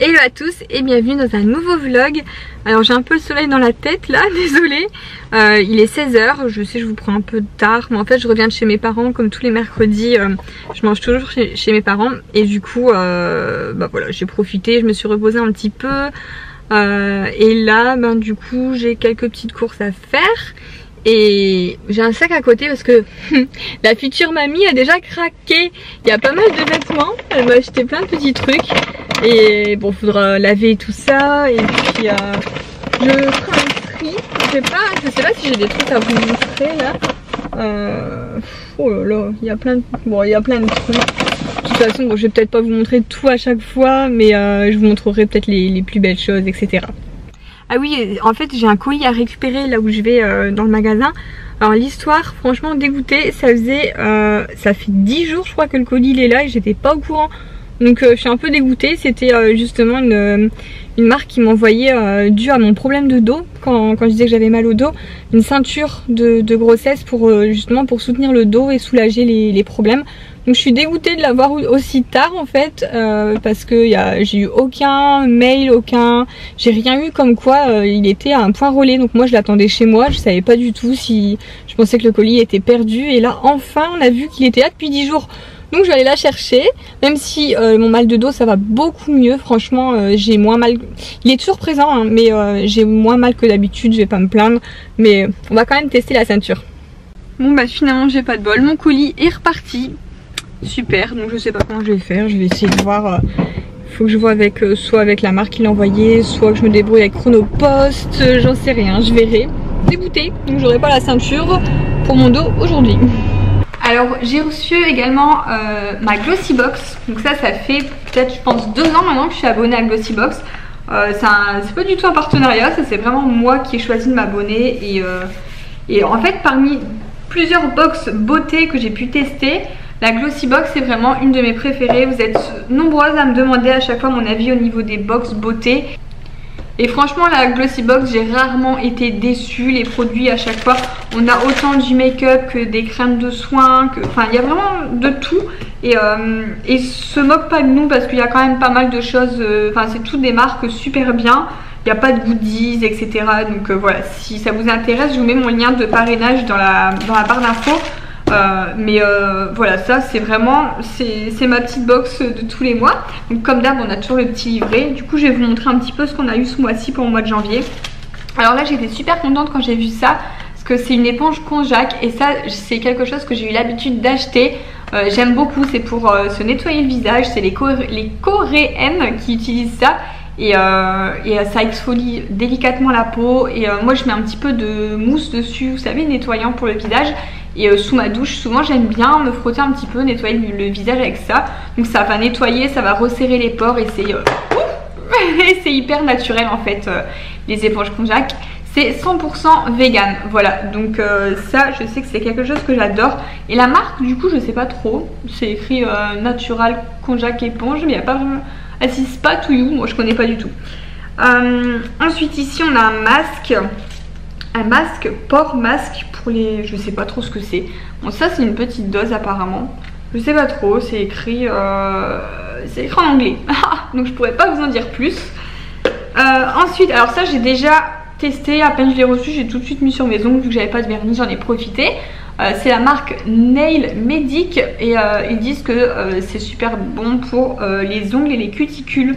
Hello à tous et bienvenue dans un nouveau vlog. Alors j'ai un peu le soleil dans la tête là, désolée. Il est 16 h, je sais je vous prends un peu tard, mais en fait je reviens de chez mes parents comme tous les mercredis. Je mange toujours chez mes parents et du coup bah voilà, j'ai profité, je me suis reposée un petit peu. Et là du coup j'ai quelques petites courses à faire. Et j'ai un sac à côté parce que la future mamie a déjà craqué. Il y a pas mal de vêtements, elle m'a acheté plein de petits trucs. Et bon, faudra laver tout ça. Et puis je ferai un tri. Je sais pas si j'ai des trucs à vous montrer là. Oh là là, il y a plein de trucs. De toute façon, bon, je vais peut-être pas vous montrer tout à chaque fois, mais je vous montrerai peut-être les plus belles choses, etc. Ah oui, en fait j'ai un colis à récupérer là où je vais dans le magasin. Alors l'histoire, franchement dégoûtée, ça fait 10 jours je crois que le colis il est là et j'étais pas au courant. Donc je suis un peu dégoûtée, c'était justement une marque qui m'envoyait dû à mon problème de dos, quand je disais que j'avais mal au dos, une ceinture de grossesse pour justement pour soutenir le dos et soulager les problèmes. Donc je suis dégoûtée de l'avoir aussi tard en fait, parce que j'ai eu aucun mail, j'ai rien eu comme quoi il était à un point relais. Donc moi je l'attendais chez moi, je savais pas du tout si je pensais que le colis était perdu. Et là enfin on a vu qu'il était là depuis 10 jours. Donc je vais aller la chercher, même si mon mal de dos ça va beaucoup mieux, franchement j'ai moins mal, il est toujours présent hein, mais j'ai moins mal que d'habitude, je vais pas me plaindre, mais on va quand même tester la ceinture. Bon bah finalement j'ai pas de bol, mon colis est reparti, super, donc je sais pas comment je vais faire, je vais essayer de voir, faut que je vois avec soit avec la marque qui l'a envoyé, soit que je me débrouille avec Chronopost, j'en sais rien, je verrai. Dégoûtée, donc j'aurai pas la ceinture pour mon dos aujourd'hui. Alors j'ai reçu également ma Glossybox, donc ça fait peut-être je pense 2 ans maintenant que je suis abonnée à Glossybox. C'est pas du tout un partenariat, ça c'est vraiment moi qui ai choisi de m'abonner et en fait parmi plusieurs box beauté que j'ai pu tester, la Glossybox c'est vraiment une de mes préférées. Vous êtes nombreuses à me demander à chaque fois mon avis au niveau des box beauté. Et franchement la Glossybox j'ai rarement été déçue, les produits à chaque fois on a autant du make-up que des crèmes de soins, enfin il y a vraiment de tout et se moque pas de nous parce qu'il y a quand même pas mal de choses, enfin c'est toutes des marques super bien, il n'y a pas de goodies etc. Donc voilà, si ça vous intéresse je vous mets mon lien de parrainage dans la barre d'infos. Voilà, ça c'est vraiment c'est ma petite box de tous les mois. Donc comme d'hab on a toujours le petit livret. Du coup je vais vous montrer un petit peu ce qu'on a eu ce mois-ci pour le mois de janvier. Alors là j'étais super contente quand j'ai vu ça, parce que c'est une éponge Konjac et ça c'est quelque chose que j'ai eu l'habitude d'acheter. J'aime beaucoup, c'est pour se nettoyer le visage, c'est les Coréennes qui utilisent ça. Et ça exfolie délicatement la peau et moi je mets un petit peu de mousse dessus, vous savez, nettoyant pour le visage. Et sous ma douche souvent j'aime bien me frotter un petit peu, nettoyer le visage avec ça. Donc ça va nettoyer, ça va resserrer les pores et c'est hyper naturel en fait, les éponges Konjac. C'est 100% vegan, voilà, donc ça je sais que c'est quelque chose que j'adore. Et la marque du coup je sais pas trop, c'est écrit Natural Konjac éponge mais il n'y a pas vraiment... Ah si, Spa to You, moi je connais pas du tout. Ensuite ici on a un masque, pore masque pour les... je sais pas trop ce que c'est. Bon ça c'est une petite dose apparemment. Je sais pas trop, c'est écrit en anglais. Donc je pourrais pas vous en dire plus. Ensuite, alors ça j'ai déjà testé, à peine je l'ai reçu, j'ai tout de suite mis sur mes ongles vu que j'avais pas de vernis, j'en ai profité. C'est la marque Nail Medic et ils disent que c'est super bon pour les ongles et les cuticules.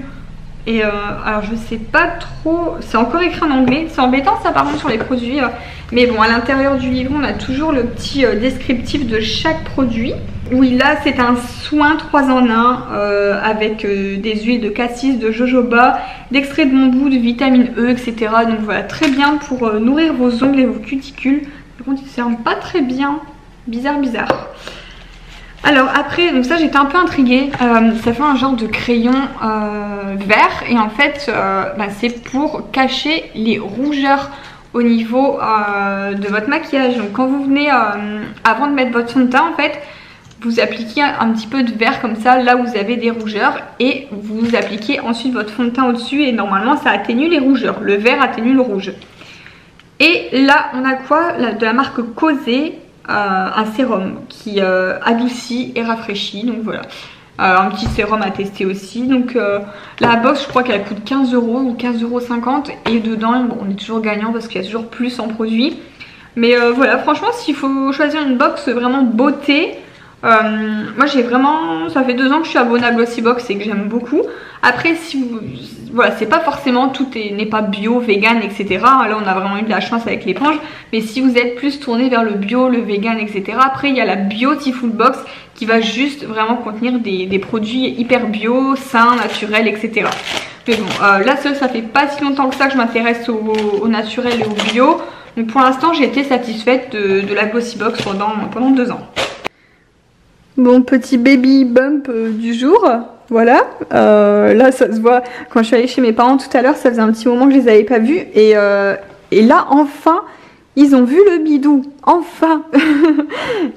Et alors je sais pas trop, c'est encore écrit en anglais, c'est embêtant ça par contre sur les produits, mais bon à l'intérieur du livre on a toujours le petit descriptif de chaque produit. Oui là c'est un soin 3 en 1 avec des huiles de cassis, de jojoba, d'extrait de bambou, de vitamine E etc. Donc voilà, très bien pour nourrir vos ongles et vos cuticules. Par contre il ne ferme pas très bien, bizarre. Alors après, donc ça j'étais un peu intriguée, ça fait un genre de crayon vert et en fait c'est pour cacher les rougeurs au niveau de votre maquillage. Donc quand vous venez, avant de mettre votre fond de teint en fait, vous appliquez un petit peu de vert comme ça, là où vous avez des rougeurs et vous appliquez ensuite votre fond de teint au-dessus et normalement ça atténue les rougeurs, le vert atténue le rouge. Et là on a quoi? De la marque Cosé. Un sérum qui adoucit et rafraîchit, donc voilà. Un petit sérum à tester aussi. Donc la box je crois qu'elle coûte 15 € ou 15,50 € et dedans bon, on est toujours gagnant parce qu'il y a toujours plus en produits. Mais voilà, franchement s'il faut choisir une box vraiment beauté, moi j'ai vraiment, ça fait 2 ans que je suis abonnée à Glossybox et que j'aime beaucoup. Après si vous, voilà, c'est pas forcément tout n'est pas bio, vegan, etc. Là on a vraiment eu de la chance avec l'éponge. Mais si vous êtes plus tourné vers le bio, le vegan, etc. Après il y a la Beautiful Box qui va juste vraiment contenir des produits hyper bio, sains, naturels, etc. Mais bon, là ça fait pas si longtemps que ça que je m'intéresse au naturel et au bio. Donc pour l'instant j'ai été satisfaite de la Glossybox pendant 2 ans. Bon, petit baby bump du jour, voilà. Là ça se voit, quand je suis allée chez mes parents tout à l'heure, ça faisait un petit moment que je les avais pas vus. Et là enfin, ils ont vu le bidou, enfin.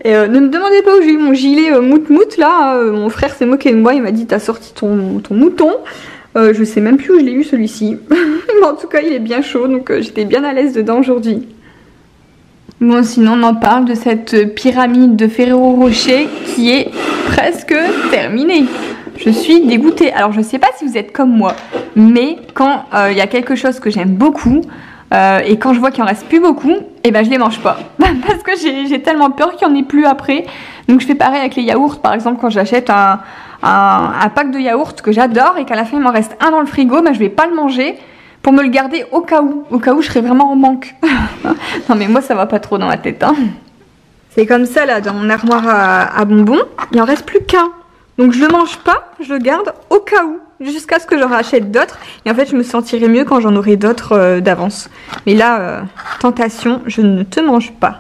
Et ne me demandez pas où j'ai eu mon gilet mout-mout là, mon frère s'est moqué de moi, il m'a dit t'as sorti ton mouton. Je sais même plus où je l'ai eu celui-ci. Mais en tout cas il est bien chaud, donc j'étais bien à l'aise dedans aujourd'hui. Bon, sinon on en parle de cette pyramide de Ferrero Rocher qui est presque terminée. Je suis dégoûtée. Alors je sais pas si vous êtes comme moi, mais quand il y a quelque chose que j'aime beaucoup et quand je vois qu'il en reste plus beaucoup, et ben je les mange pas. Parce que j'ai tellement peur qu'il n'y en ait plus après. Donc je fais pareil avec les yaourts. Par exemple quand j'achète un pack de yaourts que j'adore et qu'à la fin il m'en reste un dans le frigo, ben je vais pas le manger pour me le garder au cas où je serais vraiment en manque. Non mais moi ça va pas trop dans ma tête, hein. C'est comme ça là dans mon armoire à bonbons, il en reste plus qu'un. Donc je le mange pas, je le garde au cas où, jusqu'à ce que j'en rachète d'autres. Et en fait je me sentirai mieux quand j'en aurai d'autres d'avance. Mais là, tentation, je ne te mange pas.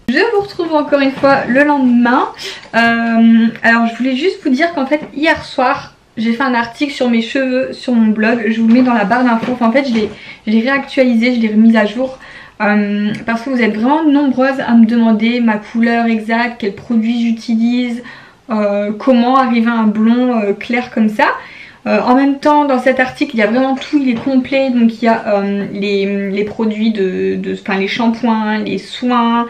Je vous retrouve encore une fois le lendemain. Alors je voulais juste vous dire qu'en fait hier soir, j'ai fait un article sur mes cheveux sur mon blog, je vous le mets dans la barre d'infos. Enfin, en fait je l'ai réactualisé, je l'ai remise à jour parce que vous êtes vraiment nombreuses à me demander ma couleur exacte, quels produits j'utilise, comment arriver à un blond clair comme ça. En même temps dans cet article il y a vraiment tout, il est complet. Donc il y a les produits enfin les shampoings, les soins,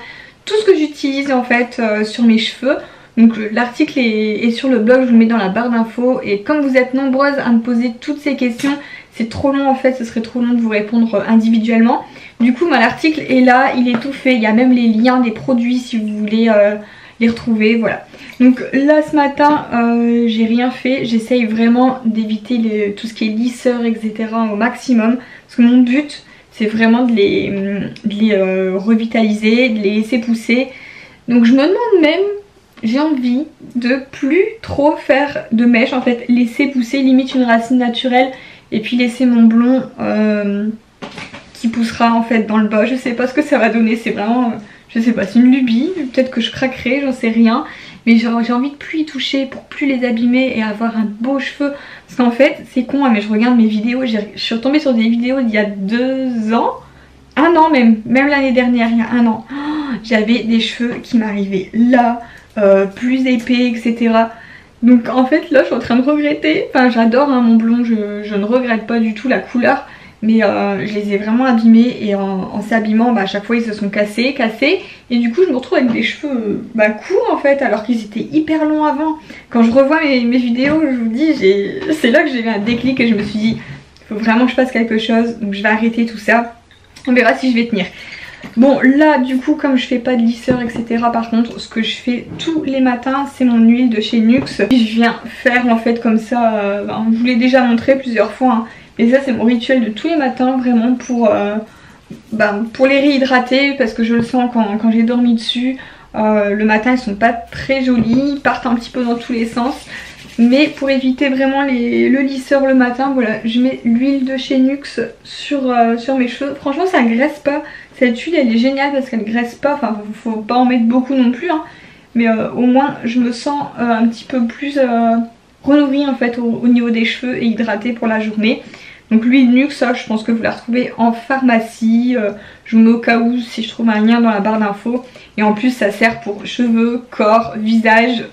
tout ce que j'utilise en fait sur mes cheveux. Donc l'article est sur le blog, je vous le mets dans la barre d'infos. Et comme vous êtes nombreuses à me poser toutes ces questions, c'est trop long en fait, ce serait trop long de vous répondre individuellement. Du coup l'article est là, il est tout fait, il y a même les liens des produits si vous voulez les retrouver, voilà. Donc là ce matin j'ai rien fait, j'essaye vraiment d'éviter tout ce qui est lisseur etc au maximum. Parce que mon but c'est vraiment de les revitaliser, de les laisser pousser. Donc je me demande même, j'ai envie de plus trop faire de mèches en fait, laisser pousser limite une racine naturelle et puis laisser mon blond qui poussera en fait dans le bas. Je sais pas ce que ça va donner, c'est vraiment, je sais pas, c'est une lubie, peut-être que je craquerai, j'en sais rien. Mais j'ai envie de plus y toucher pour plus les abîmer et avoir un beau cheveu. Parce qu'en fait, c'est con, hein, mais je regarde mes vidéos, je suis retombée sur des vidéos d'il y a 2 ans. 1 an même l'année dernière, il y a 1 an. Oh, j'avais des cheveux qui m'arrivaient là, plus épais, etc. Donc en fait là je suis en train de regretter. Enfin j'adore hein, mon blond, je ne regrette pas du tout la couleur. Mais je les ai vraiment abîmés et en s'abîmant à chaque fois ils se sont cassés. Et du coup je me retrouve avec des cheveux courts en fait alors qu'ils étaient hyper longs avant. Quand je revois mes vidéos je vous dis, c'est là que j'ai eu un déclic et je me suis dit il faut vraiment que je fasse quelque chose. Donc je vais arrêter tout ça. On verra si je vais tenir. Bon là du coup comme je fais pas de lisseur etc, par contre ce que je fais tous les matins c'est mon huile de chez Nux. Je viens faire en fait comme ça, je vous l'ai déjà montré plusieurs fois hein, mais ça c'est mon rituel de tous les matins vraiment pour les réhydrater. Parce que je le sens quand j'ai dormi dessus, le matin ils sont pas très jolis, ils partent un petit peu dans tous les sens. Mais pour éviter vraiment le lisseur le matin, voilà, je mets l'huile de chez Nux sur mes cheveux. Franchement ça ne graisse pas. Cette huile elle est géniale parce qu'elle ne graisse pas, enfin faut pas en mettre beaucoup non plus hein. Mais au moins je me sens un petit peu plus renourrie en fait au niveau des cheveux et hydratée pour la journée. Donc l'huile Nux, ça je pense que vous la retrouvez en pharmacie, je vous mets au cas où si je trouve un lien dans la barre d'infos. Et en plus ça sert pour cheveux, corps, visage,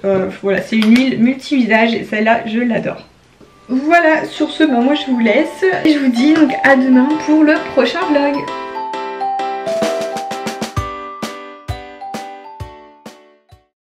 voilà c'est une huile multi-visage et celle-là je l'adore. Voilà sur ce moi je vous laisse et je vous dis donc à demain pour le prochain vlog.